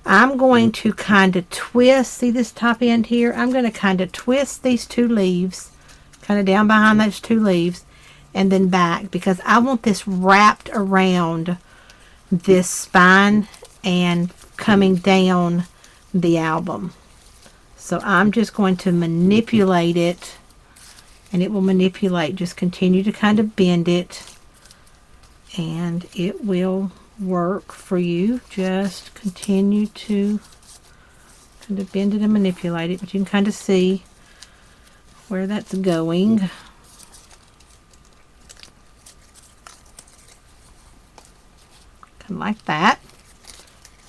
I'm going to kind of twist, see this top end here? I'm going to kind of twist these two leaves, kind of down behind those two leaves, and then back, because I want this wrapped around this spine and coming down the album. So I'm just going to manipulate it, and it will manipulate. Just continue to kind of bend it, and it will work for you. Just continue to kind of bend it and manipulate it, but you can kind of see where that's going. Kind of like that.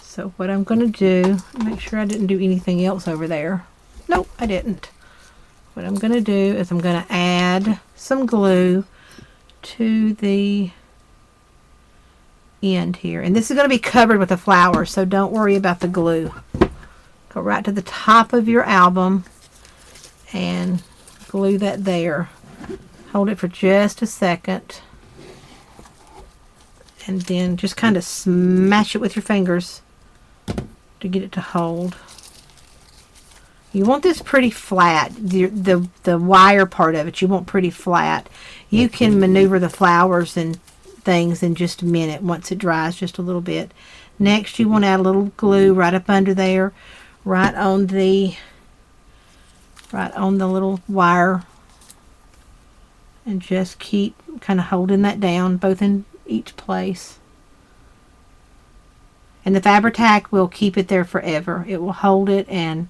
So what I'm going to do, make sure I didn't do anything else over there. Nope, I didn't. What I'm going to do is I'm going to add some glue to the end here. And this is going to be covered with a flower, so don't worry about the glue. Go right to the top of your album and glue that there. Hold it for just a second. And then just kind of smash it with your fingers to get it to hold. You want this pretty flat. The wire part of it, you want pretty flat. You can maneuver the flowers and things in just a minute once it dries just a little bit. Next, you want to add a little glue right up under there, right on the little wire, and just keep kind of holding that down, both in each place. And the Fabri-Tac will keep it there forever. It will hold it, and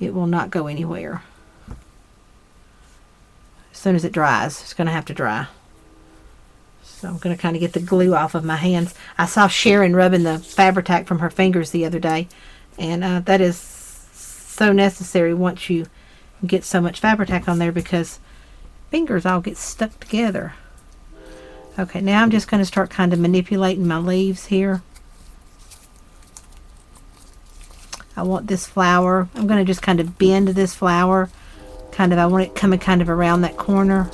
it will not go anywhere. As soon as it dries, it's going to have to dry. So I'm going to kind of get the glue off of my hands. I saw Sharon rubbing the Fabri-Tac from her fingers the other day, and that is so necessary once you get so much Fabri-Tac on there, because fingers all get stuck together. Okay, now I'm just going to start kind of manipulating my leaves here. I want this flower. I'm going to just kind of bend this flower. I want it coming kind of around that corner.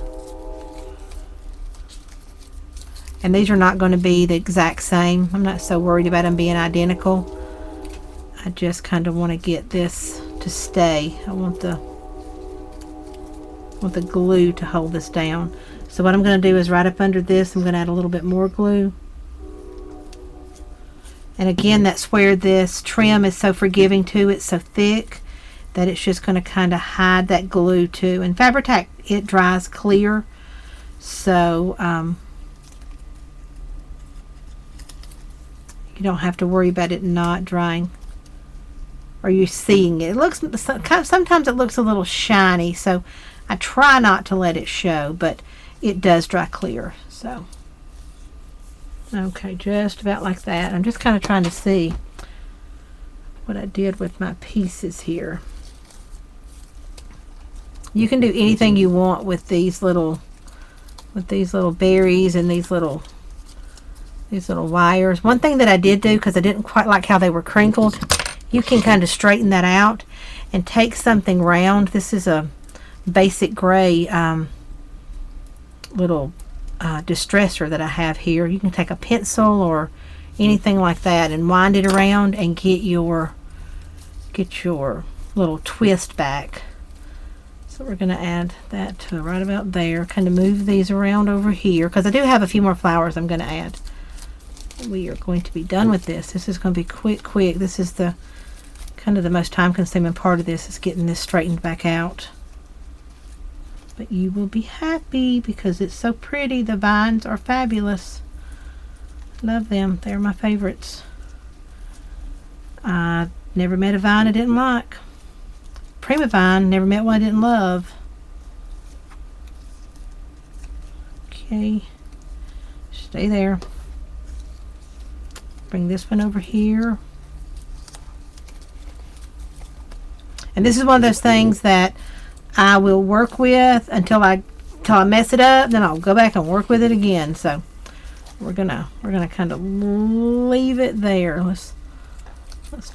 And these are not going to be the exact same. I'm not so worried about them being identical. I just kind of want to get this to stay. I want the glue to hold this down. So what I'm going to do is right up under this, I'm going to add a little bit more glue. And again, that's where this trim is so forgiving too. It's so thick that it's just going to kind of hide that glue too. And Fabri-Tac, it dries clear. So you You don't have to worry about it not drying. Or you seeing it. It looks, sometimes it looks a little shiny, so I try not to let it show, but it does dry clear. So, okay, just about like that. I'm just kind of trying to see what I did with my pieces here. You can do anything you want with these little berries and these little wires. One thing that I did do, because I didn't quite like how they were crinkled, you can kind of straighten that out and take something round. This is a basic gray little distresser that I have here. You can take a pencil or anything like that and wind it around and get your little twist back. So we're going to add that to right about there. Kind of move these around over here, because I do have a few more flowers I'm going to add. We are going to be done with this. This is going to be quick. This is the kind of the most time consuming part of this, is getting this straightened back out. But you will be happy because it's so pretty. The vines are fabulous. Love them. They're my favorites. I never met a vine I didn't like. Prima vine, never met one I didn't love. Okay, stay there. Bring this one over here. And this is one of those things that I will work with until I mess it up, then I'll go back and work with it again. So we're gonna kind of leave it there. Let's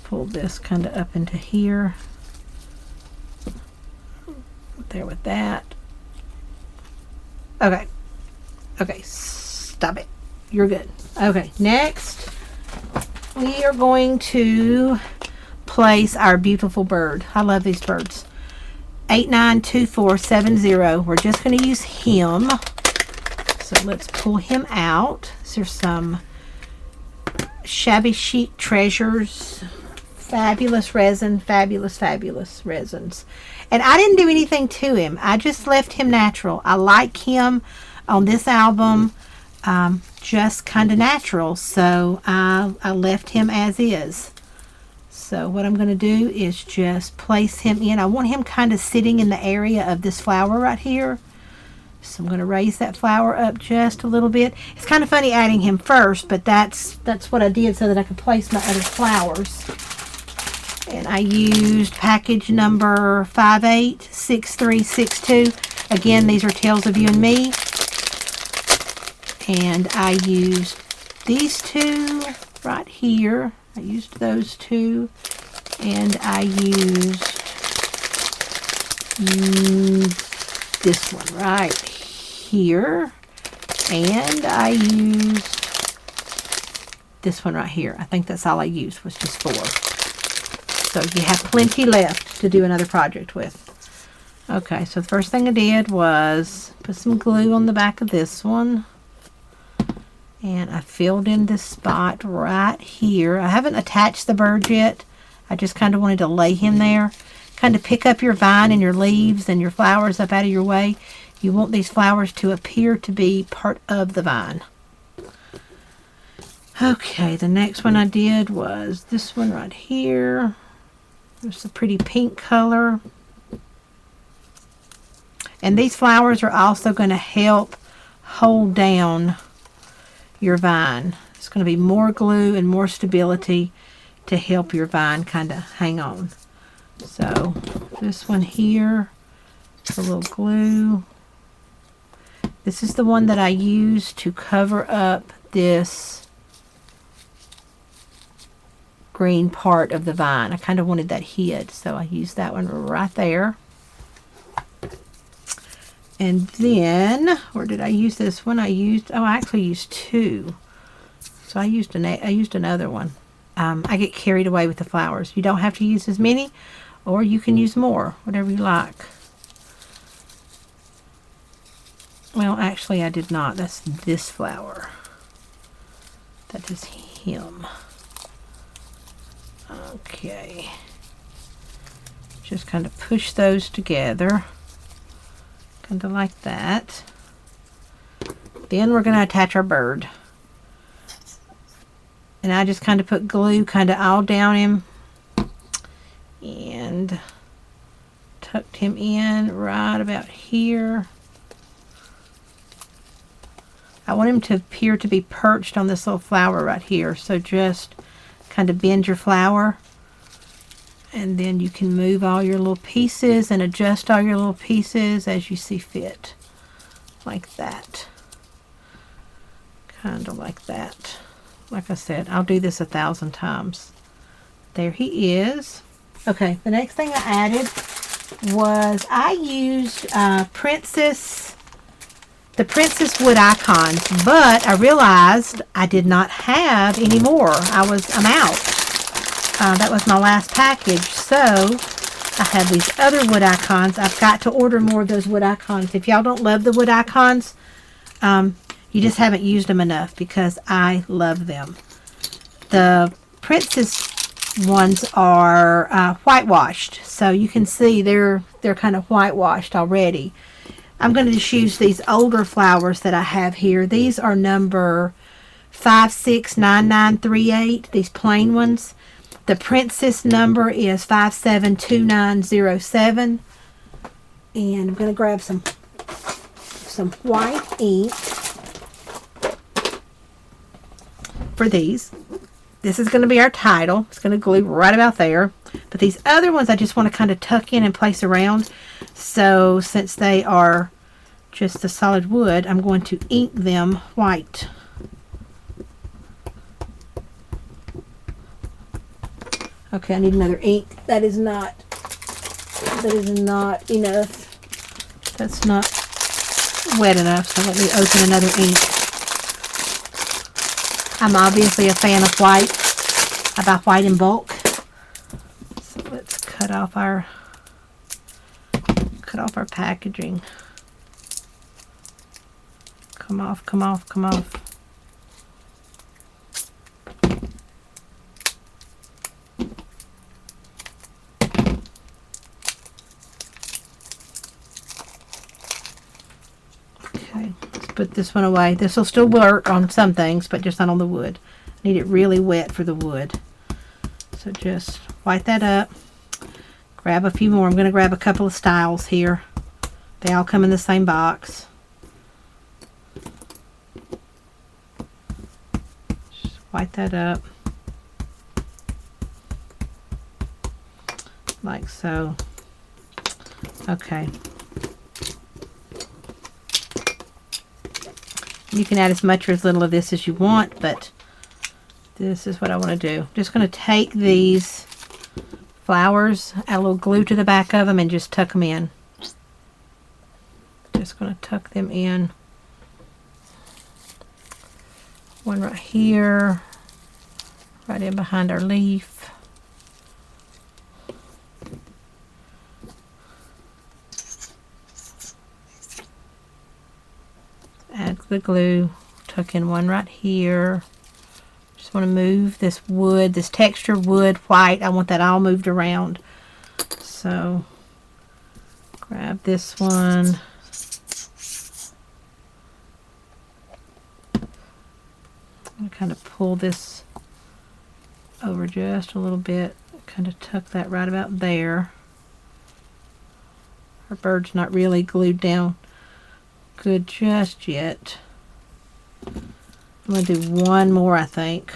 pull this kind of up into here. There with that. Okay, stop it. You're good. Okay, next we are going to place our beautiful bird. I love these birds. 892470. We're just going to use him. So let's pull him out. There's some Shabby Chic Treasures. Fabulous resin. Fabulous resins. And I didn't do anything to him. I just left him natural. I like him on this album just kind of natural. So I left him as is. So what I'm going to do is just place him in. I want him kind of sitting in the area of this flower right here. So I'm going to raise that flower up just a little bit. It's kind of funny adding him first, but that's what I did so that I could place my other flowers. And I used package number 586362. Again, these are Tales of You and Me. And I used these two right here. I used those two. And I used this one right here. And I used this one right here. I think that's all I used, was just 4. So you have plenty left to do another project with. Okay, so the first thing I did was put some glue on the back of this one. And I filled in this spot right here. I haven't attached the bird yet. I just kind of wanted to lay him there. Kind of pick up your vine and your leaves and your flowers up out of your way. You want these flowers to appear to be part of the vine. Okay, the next one I did was this one right here. There's a pretty pink color. And these flowers are also going to help hold down your vine. It's going to be more glue and more stability to help your vine kind of hang on. So this one here, a little glue. This is the one that I used to cover up this green part of the vine. I kind of wanted that hid, so I used that one right there. And then, where did I use this one? I actually used 2. So I used another one. I get carried away with the flowers. You don't have to use as many, or you can use more, whatever you like. Well, actually I did not. That's this flower. That is him. Okay. Just kind of push those together. Kind of like that. Then we're going to attach our bird. And I just kind of put glue kind of all down him and tucked him in right about here. I want him to appear to be perched on this little flower right here. So just kind of bend your flower, and then you can move all your little pieces and adjust all your little pieces as you see fit. Like that. Kind of like that. Like I said, I'll do this 1,000 times. There he is. Okay, the next thing I added was I used the Princess wood icons, but I realized I did not have any more. I'm out. That was my last package, so I have these other wood icons. I've got to order more of those wood icons. If y'all don't love the wood icons, you just haven't used them enough, because I love them. The Princess ones are whitewashed, so you can see they're kind of whitewashed already. I'm going to just use these older flowers that I have here. These are number 569938, these plain ones. The Princess number is 572907. And I'm going to grab some white ink for these. This is going to be our title. It's going to glue right about there. But these other ones I just want to kind of tuck in and place around. So since they are just the solid wood, I'm going to ink them white. Okay, I need another ink. That is not enough. That's not wet enough, so let me open another ink. I'm obviously a fan of white. I buy white in bulk. So let's cut off our packaging. Come off, come off, come off. Okay, let's put this one away. This will still work on some things, but just not on the wood. I need it really wet for the wood. So just white that up. Grab a few more. I'm going to grab a couple of styles here. They all come in the same box. Just white that up. Like so. Okay. You can add as much or as little of this as you want, but this is what I want to do. I'm just going to take these flowers, add a little glue to the back of them, and just tuck them in. Just going to tuck them in. One right here, right in behind our leaf. Add the glue, tuck in one right here. Just want to move this wood, this texture wood white. I want that all moved around. So grab this one. I'm going to kind of pull this over just a little bit. Kind of tuck that right about there. Our bird's not really glued down good just yet. I'm going to do one more, I think,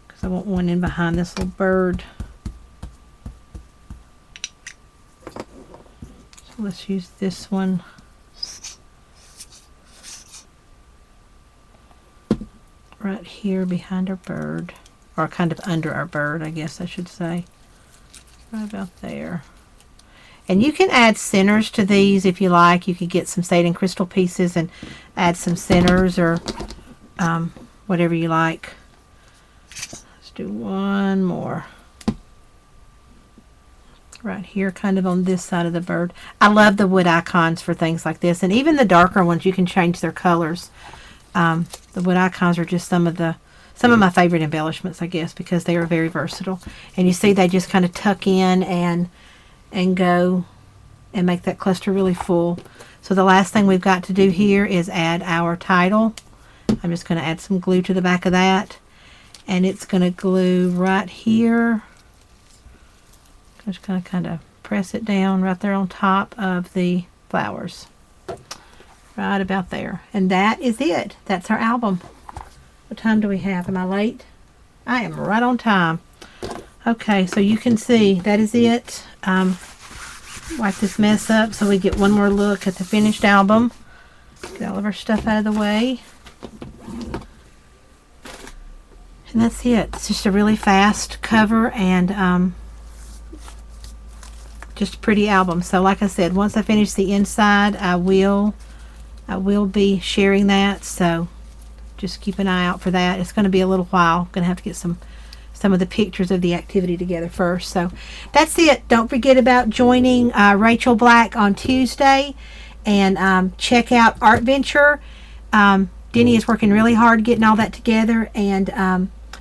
because I want one in behind this little bird. So let's use this one. Right here behind our bird, or kind of under our bird, I guess I should say. Right about there. And you can add centers to these if you like. You could get some Satan crystal pieces and add some centers, or whatever you like. Let's do one more. Right here, kind of on this side of the bird. I love the wood icons for things like this. And even the darker ones, you can change their colors. The wood icons are just some of my favorite embellishments, I guess, because they are very versatile. And you see they just kind of tuck in and go and make that cluster really full. So the last thing we've got to do here is add our title. I'm just going to add some glue to the back of that. and it's going to glue right here. Just going to kind of press it down right there on top of the flowers. Right about there. And that is it. That's our album. What time do we have? Am I late? I am right on time. Okay, so you can see that is it. Wipe this mess up so we get one more look at the finished album. Get all of our stuff out of the way. And that's it. It's just a really fast cover and just a pretty album. So like I said, once I finish the inside, I will be sharing that. So just keep an eye out for that. It's going to be a little while. I'm going to have to get some of the pictures of the activity together first. So that's it. Don't forget about joining Rachel Black on Tuesday, and check out Art Venture. Denny is working really hard getting all that together, and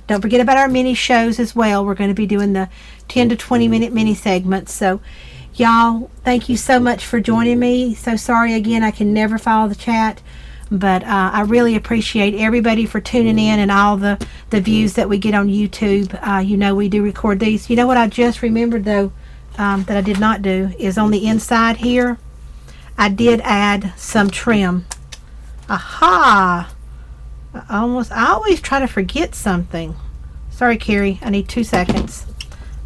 don't forget about our mini shows as well. We're going to be doing the 10 to 20 minute mini segments. So y'all, thank you so much for joining me. So sorry again, I can never follow the chat, but I really appreciate everybody for tuning in and all the views that we get on YouTube. You know, we do record these. You know what I just remembered though, that I did not do, is on the inside here, I did add some trim. Aha! I always try to forget something. Sorry, Carrie, I need 2 seconds.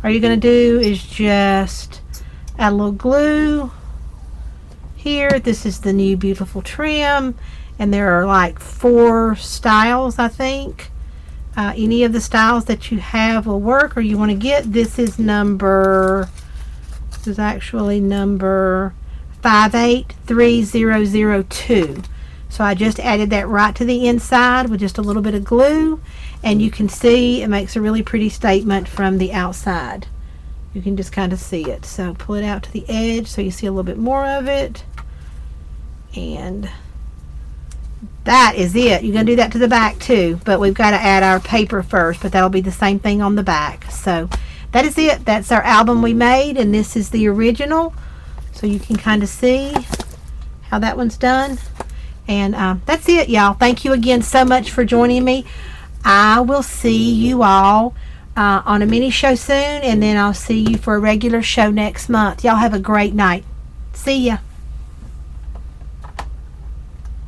All you're going to do is just add a little glue here. This is the new beautiful trim, and there are like 4 styles, I think. Any of the styles that you have will work or you want to get. This is actually number 583002. So I just added that right to the inside with just a little bit of glue, and you can see it makes a really pretty statement from the outside. You can just kind of see it. So pull it out to the edge so you see a little bit more of it, and that is it. You're going to do that to the back too, but we've got to add our paper first, but that'll be the same thing on the back. So that is it. That's our album we made, and this is the original, so you can kind of see how that one's done. And that's it, y'all. Thank you again so much for joining me. I will see you all on a mini show soon, and then I'll see you for a regular show next month. Y'all have a great night. See ya.